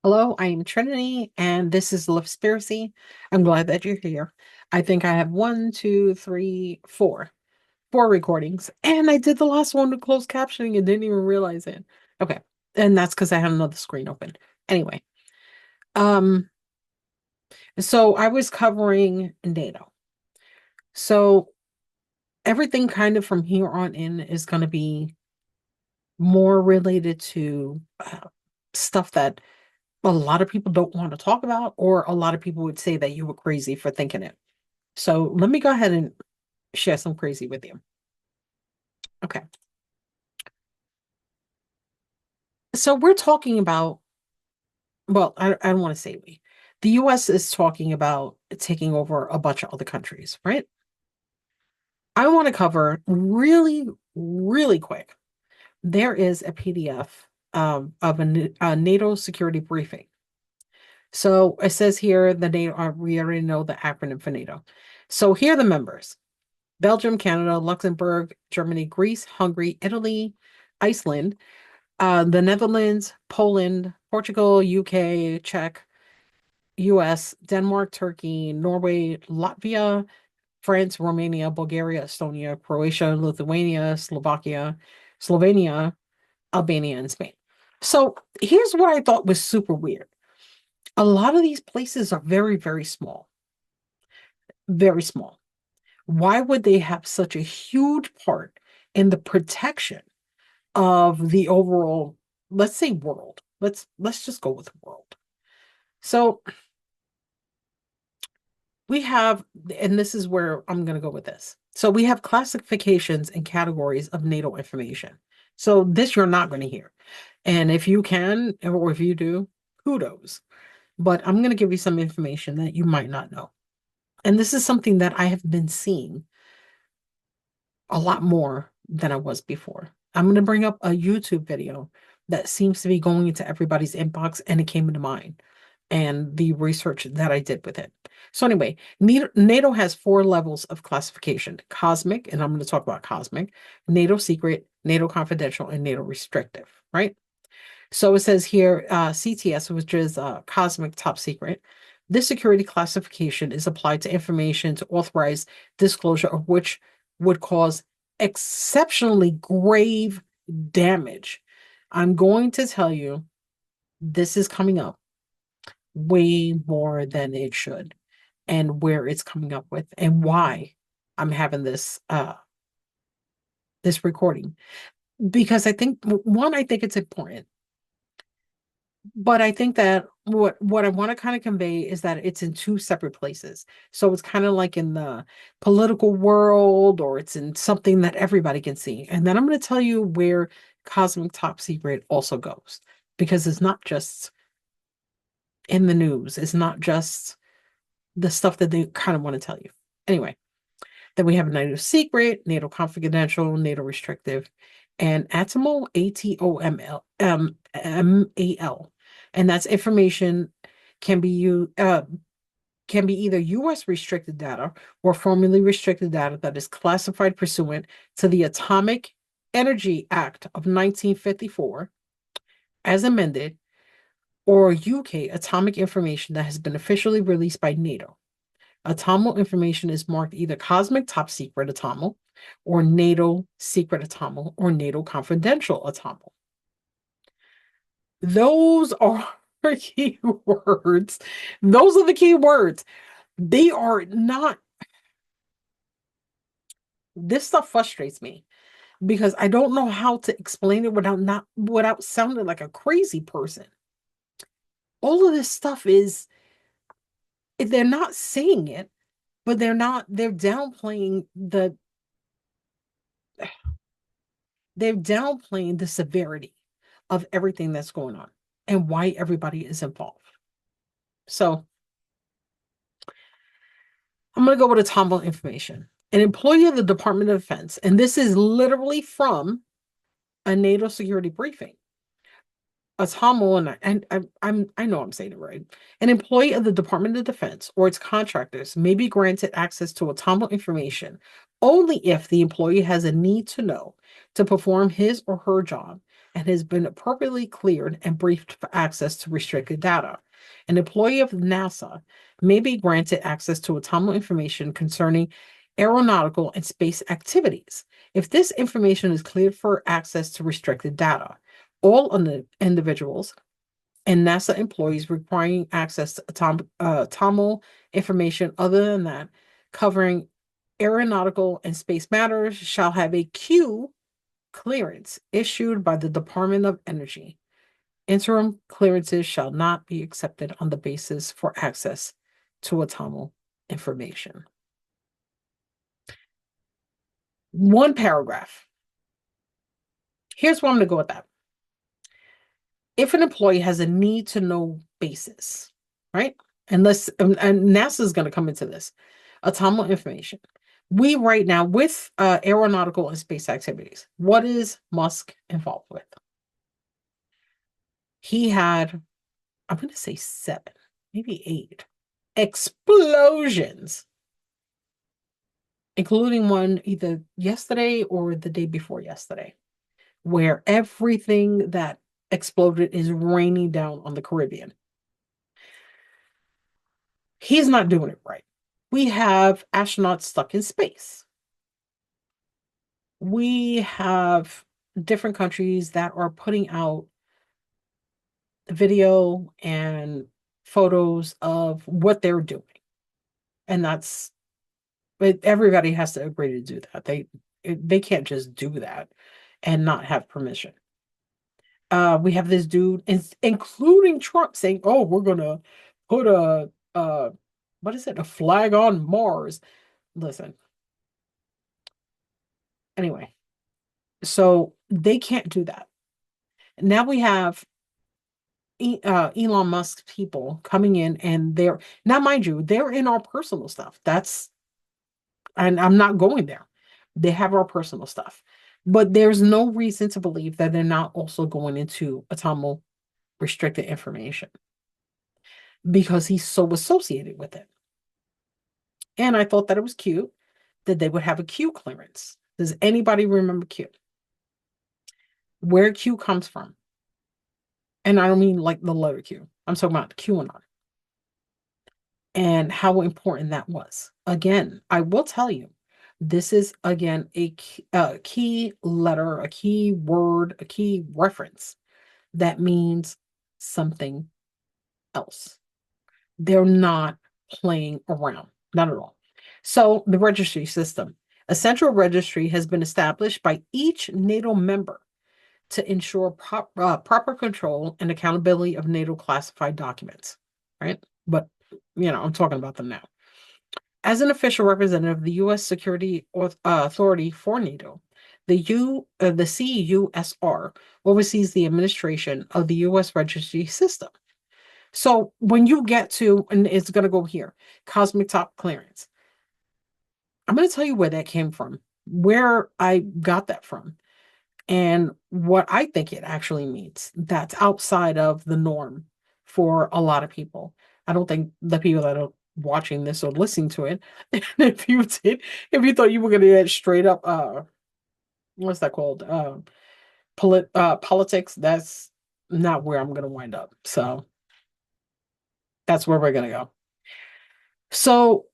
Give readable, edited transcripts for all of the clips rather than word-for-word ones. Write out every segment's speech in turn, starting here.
Hello, I am Trinity, and this is Livespiracy. I'm glad that you're here. I think I have one, two, three, four recordings, and I did the last one with closed captioning and didn't even realize it. Okay, and that's because I had another screen open. Anyway, um, so I was covering NATO. So everything kind of from here on in is going to be more related to stuff that a lot of people don't want to talk about, or a lot of people would say that you were crazy for thinking it. So let me go ahead and share some crazy with you. Okay. So we're talking about, well, I don't want to say we. The US is talking about taking over a bunch of other countries, right? I want to cover really, really quick. There is a PDF of a NATO security briefing. So it says here the NATO, we already know the acronym for NATO. So here are the members: Belgium, Canada, Luxembourg, Germany, Greece, Hungary, Italy, Iceland, the Netherlands, Poland, Portugal, UK, Czech, US, Denmark, Turkey, Norway, Latvia, France, Romania, Bulgaria, Estonia, Croatia, Lithuania, Slovakia, Slovenia, Albania, and Spain. So here's what I thought was super weird. A lot of these places are very, very small, very small. Why would they have such a huge part in the protection of the overall, let's say, world? Let's just go with world. So we have, and this is where I'm going to go with this. So we have classifications and categories of NATO information. So this you're not going to hear. And if you can, or if you do, kudos. But I'm going to give you some information that you might not know. And this is something that I have been seeing a lot more than I was before. I'm going to bring up a YouTube video that seems to be going into everybody's inbox, and it came into mine and the research that I did with it. So, anyway, NATO has four levels of classification: cosmic, and I'm going to talk about cosmic, NATO secret, NATO confidential, and NATO restrictive, right? So, it says here CTS, which is cosmic top secret. This security classification is applied to information to authorize disclosure of which would cause exceptionally grave damage. I'm going to tell you, this is coming up way more than it should, and where it's coming up with, and why I'm having this recording. Because I think, one, I think it's important, but I think that what I want to kind of convey is that it's in two separate places. So it's kind of like in the political world, or it's in something that everybody can see. And then I'm going to tell you where cosmic top secret also goes, because it's not just in the news. It's not just the stuff that they kind of want to tell you. Anyway, then we have NATO secret, NATO confidential, NATO restrictive, and ATOML, ATOML, MAL. And that's information can be you can be either US restricted data or formally restricted data that is classified pursuant to the Atomic Energy Act of 1954 as amended, or UK atomic information that has been officially released by NATO. Atomic information is marked either Cosmic Top Secret Atomic, or NATO Secret Atomic, or NATO Confidential Atomic. Those are key words. Those are the key words. They are not, this stuff frustrates me because I don't know how to explain it without sounding like a crazy person. All of this stuff is, they're not saying it, but they're downplaying they're downplaying the severity of everything that's going on and why everybody is involved. So I'm going to go with a tumble information. An employee of the Department of Defense, and this is literally from a NATO security briefing. A TOML, I know I'm saying it right. An employee of the Department of Defense or its contractors may be granted access to a TOML information only if the employee has a need to know to perform his or her job and has been appropriately cleared and briefed for access to restricted data. An employee of NASA may be granted access to automable information concerning aeronautical and space activities if this information is cleared for access to restricted data. All individuals and NASA employees requiring access to automable information other than that, covering aeronautical and space matters, shall have a Q clearance issued by the Department of Energy. Interim clearances shall not be accepted on the basis for access to automable information. One paragraph. Here's where I'm going to go with that. If an employee has a need to know basis, right? Unless, and NASA is going to come into this, automable information. We right now with aeronautical and space activities, what is Musk involved with? He had, I'm going to say 7, maybe 8 explosions, including one either yesterday or the day before yesterday, where everything that exploded is raining down on the Caribbean. He's not doing it right. We have astronauts stuck in space. We have different countries that are putting out video and photos of what they're doing. And that's, everybody has to agree to do that. They can't just do that and not have permission. We have this dude, including Trump, saying, "Oh, we're gonna put what is it, a flag on Mars." Listen, anyway, so they can't do that. Now we have Elon Musk people coming in, and they're now, mind you, they're in our personal stuff. And I'm not going there. They have our personal stuff, but there's no reason to believe that they're not also going into automable restricted information because he's so associated with it. And I thought that it was cute that they would have a Q clearance. Does anybody remember Q? Where Q comes from? And I don't mean like the letter Q. I'm talking about QAnon and how important that was. Again, I will tell you, this is again a key letter, a key word, a key reference that means something else. They're not playing around, not at all. So the registry system, a central registry has been established by each NATO member to ensure proper control and accountability of NATO classified documents, right? But, I'm talking about them now. As an official representative of the U.S. Security Authority for NATO, the CUSR oversees the administration of the U.S. registry system. So when you get to, and it's going to go here, cosmic top clearance, I'm going to tell you where that came from, where I got that from, and what I think it actually means. That's outside of the norm for a lot of people. I don't think the people that are watching this or listening to it, if you thought you were going to get straight up, what's that called? Politics, that's not where I'm going to wind up. So that's where we're going to go. So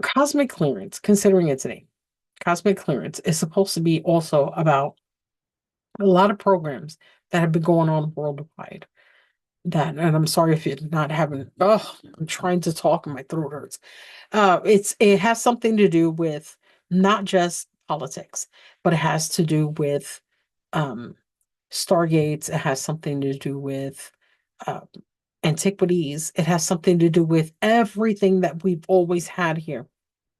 cosmic clearance, considering its name, cosmic clearance is supposed to be also about a lot of programs that have been going on worldwide. And I'm sorry if you're not having, I'm trying to talk and my throat hurts. It has something to do with not just politics, but it has to do with um, Stargates. It has something to do with uh, antiquities. It has something to do with everything that we've always had here,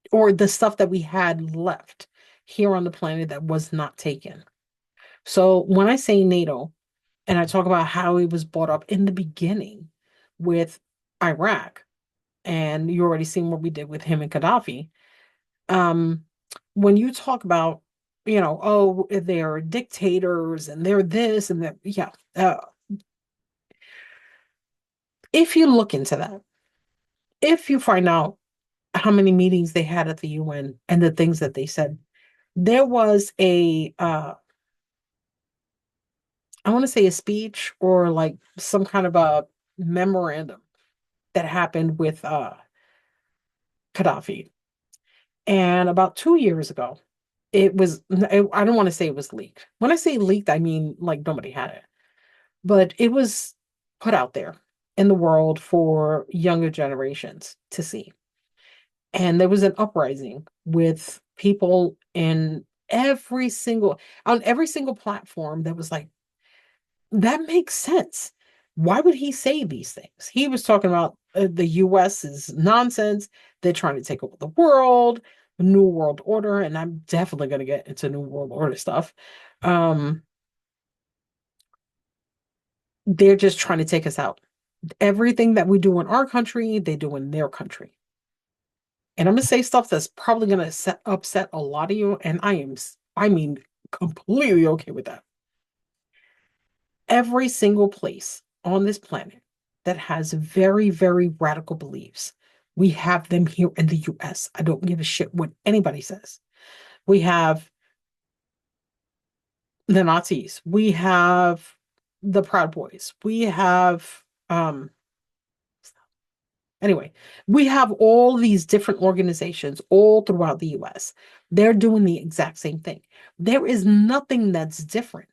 or the stuff that we had left here on the planet that was not taken. So when I say NATO, and I talk about how it was brought up in the beginning with Iraq, and you already seen what we did with him and Gaddafi. Um, when you talk about, oh, they're dictators and they're this and that, yeah. If you look into that, if you find out how many meetings they had at the UN and the things that they said, there was a I want to say a speech or like some kind of a memorandum that happened with Gaddafi. And about 2 years ago, I don't want to say it was leaked. When I say leaked, I mean like nobody had it, but it was put out there in the world for younger generations to see. And there was an uprising with people in on every single platform that was like, that makes sense. Why would he say these things? He was talking about the US is nonsense. They're trying to take over the world, New World Order, and I'm definitely going to get into New World Order stuff. Um, they're just trying to take us out. Everything that we do in our country, they do in their country. And I'm going to say stuff that's probably going to upset a lot of you, and I mean, completely okay with that. Every single place on this planet that has very, very radical beliefs, we have them here in the US. I don't give a shit what anybody says. We have the Nazis, we have the Proud Boys, we have anyway, we have all these different organizations all throughout the US. They're doing the exact same thing. There is nothing that's different.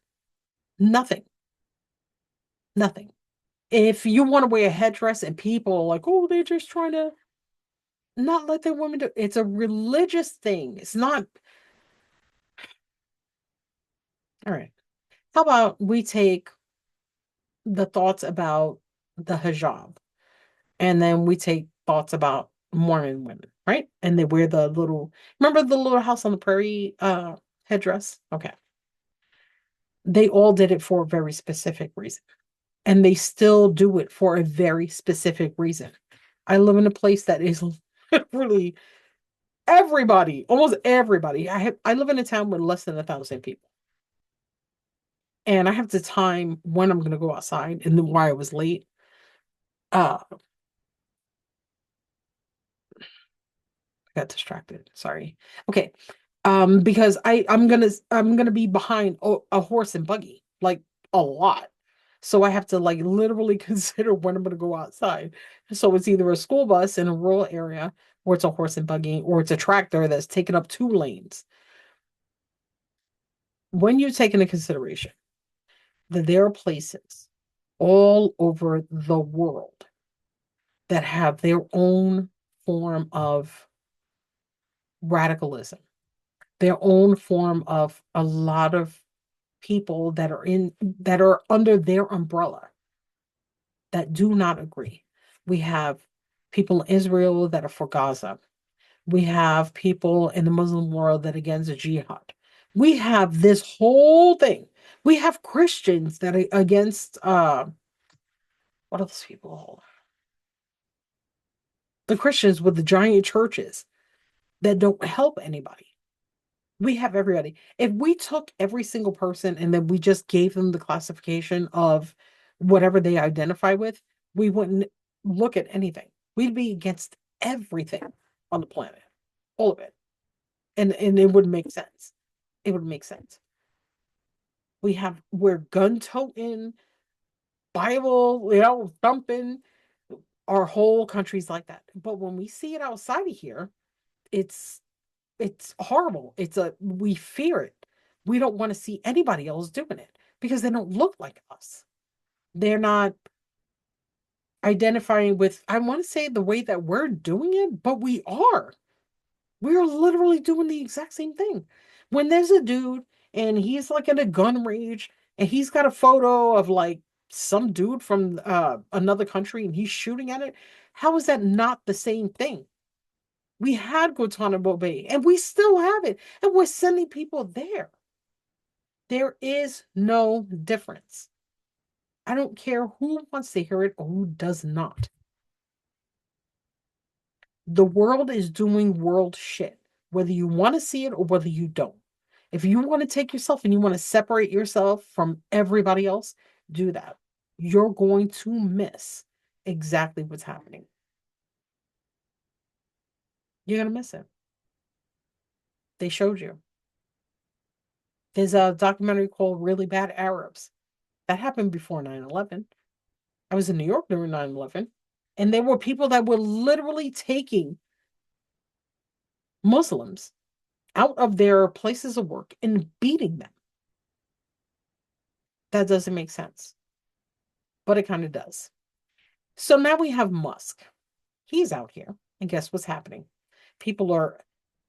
Nothing. Nothing. If you want to wear a headdress and people are like, oh, they're just trying to not let their women do it's a religious thing. It's not all right. How about we take the thoughts about the hijab and then we take thoughts about Mormon women, right? And they wear the little remember the little house on the prairie headdress? Okay. They all did it for a very specific reason. And they still do it for a very specific reason. I live in a place that is literally everybody, almost everybody. I live in a town with less than 1,000 people. And I have to time when I'm gonna go outside and then why I was late. I got distracted. Sorry. Okay. Because I'm gonna be behind a horse and buggy, like a lot. So I have to like literally consider when I'm gonna go outside. So it's either a school bus in a rural area, or it's a horse and buggy, or it's a tractor that's taking up 2 lanes. When you take into consideration that there are places all over the world that have their own form of radicalism, their own form of a lot of people that are under their umbrella that do not agree. We have people in Israel that are for Gaza. We have people in the Muslim world that are against the jihad. We have this whole thing. We have Christians that are against what are those people? The Christians with the giant churches that don't help anybody. We have everybody. If we took every single person and then we just gave them the classification of whatever they identify with, we wouldn't look at anything. We'd be against everything on the planet, all of it. And it would make sense. It would make sense. We're gun toting, Bible, thumping. Our whole country's like that. But when we see it outside of here, it's it's horrible. We fear it. We don't want to see anybody else doing it because they don't look like us. They're not identifying with, I want to say the way that we're doing it, but we are. We are literally doing the exact same thing. When there's a dude and he's like in a gun rage and he's got a photo of like some dude from another country and he's shooting at it, how is that not the same thing? We had Guantanamo Bay and we still have it, and we're sending people there. There is no difference. I don't care who wants to hear it or who does not. The world is doing world shit, whether you want to see it or whether you don't. If you want to take yourself and you want to separate yourself from everybody else, do that. You're going to miss exactly what's happening. You're going to miss it. They showed you. There's a documentary called Really Bad Arabs. That happened before 9/11. I was in New York during 9/11, and there were people that were literally taking Muslims out of their places of work and beating them. That doesn't make sense, but it kind of does. So now we have Musk. He's out here, and guess what's happening? People are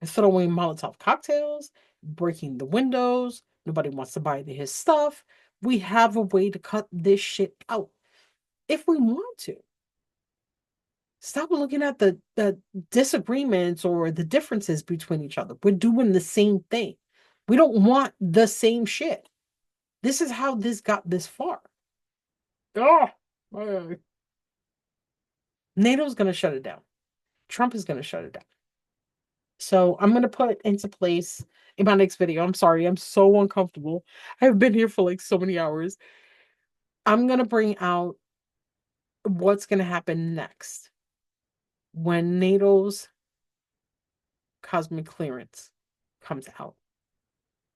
throwing Molotov cocktails, breaking the windows. Nobody wants to buy his stuff. We have a way to cut this shit out if we want to. Stop looking at the disagreements or the differences between each other. We're doing the same thing. We don't want the same shit. This is how this got this far. Oh, NATO's going to shut it down. Trump is going to shut it down. So I'm going to put into place in my next video. I'm sorry, I'm so uncomfortable. I've been here for like so many hours. I'm going to bring out what's going to happen next when NATO's cosmic clearance comes out.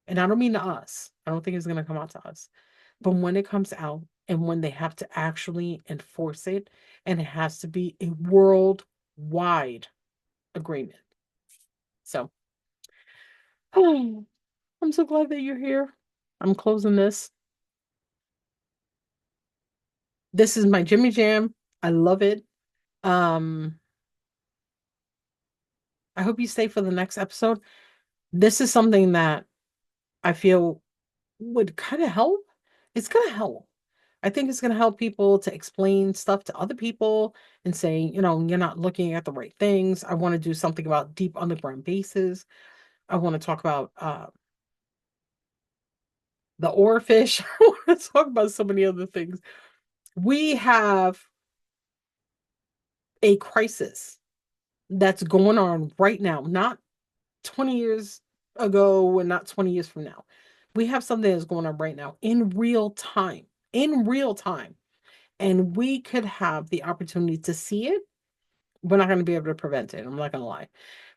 And I don't mean to us. I don't think it's going to come out to us. But when it comes out and when they have to actually enforce it, and it has to be a worldwide agreement. So, oh, I'm so glad that you're here. I'm closing this. This is my Jimmy Jam. I love it. Um, I hope you stay for the next episode. This is something that I feel would kind of help. It's gonna help. I think it's gonna help people to explain stuff to other people and saying, you're not looking at the right things. I want to do something about deep underground bases. I want to talk about the oarfish. I want to talk about so many other things. We have a crisis that's going on right now, not 20 years ago and not 20 years from now. We have something that's going on right now in real time, in real time. And we could have the opportunity to see it. We're not going to be able to prevent it. I'm not going to lie.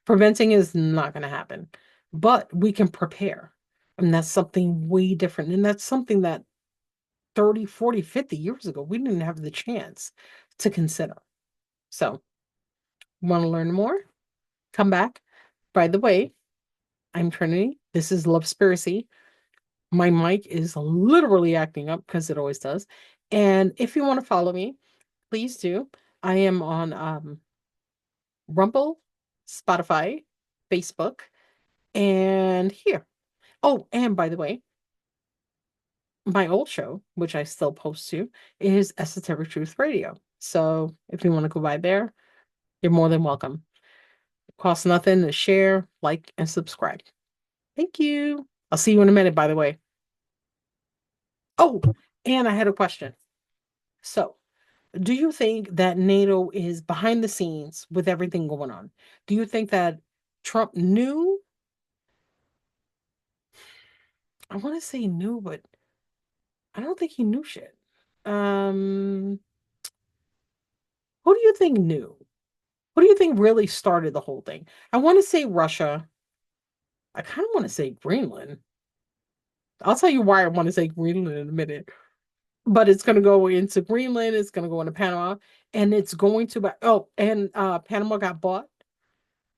Preventing is not going to happen, but we can prepare. And that's something way different. And that's something that 30, 40, 50 years ago, we didn't have the chance to consider. So, want to learn more? Come back. By the way, I'm Trinity. This is Lovespiracy. My mic is literally acting up because it always does. And if you want to follow me, please do. I am on Rumble, Spotify, Facebook, and here. Oh, and by the way, my old show, which I still post to, is Esoteric Truth Radio. So if you want to go by there, you're more than welcome. It costs nothing to share, like, and subscribe. Thank you. I'll see you in a minute, by the way. Oh, and I had a question. So, do you think that NATO is behind the scenes with everything going on? Do you think that Trump knew? I want to say knew, but I don't think he knew shit. Um, who do you think knew? Who do you think really started the whole thing? I want to say Russia. I kind of want to say Greenland. I'll tell you why I want to say Greenland in a minute. But it's going to go into Greenland. It's going to go into Panama, and it's going to. Oh, and Panama got bought.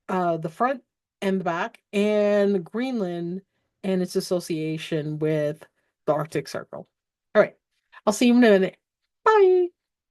The front and the back, and Greenland and its association with the Arctic Circle. All right. I'll see you in a minute. Bye.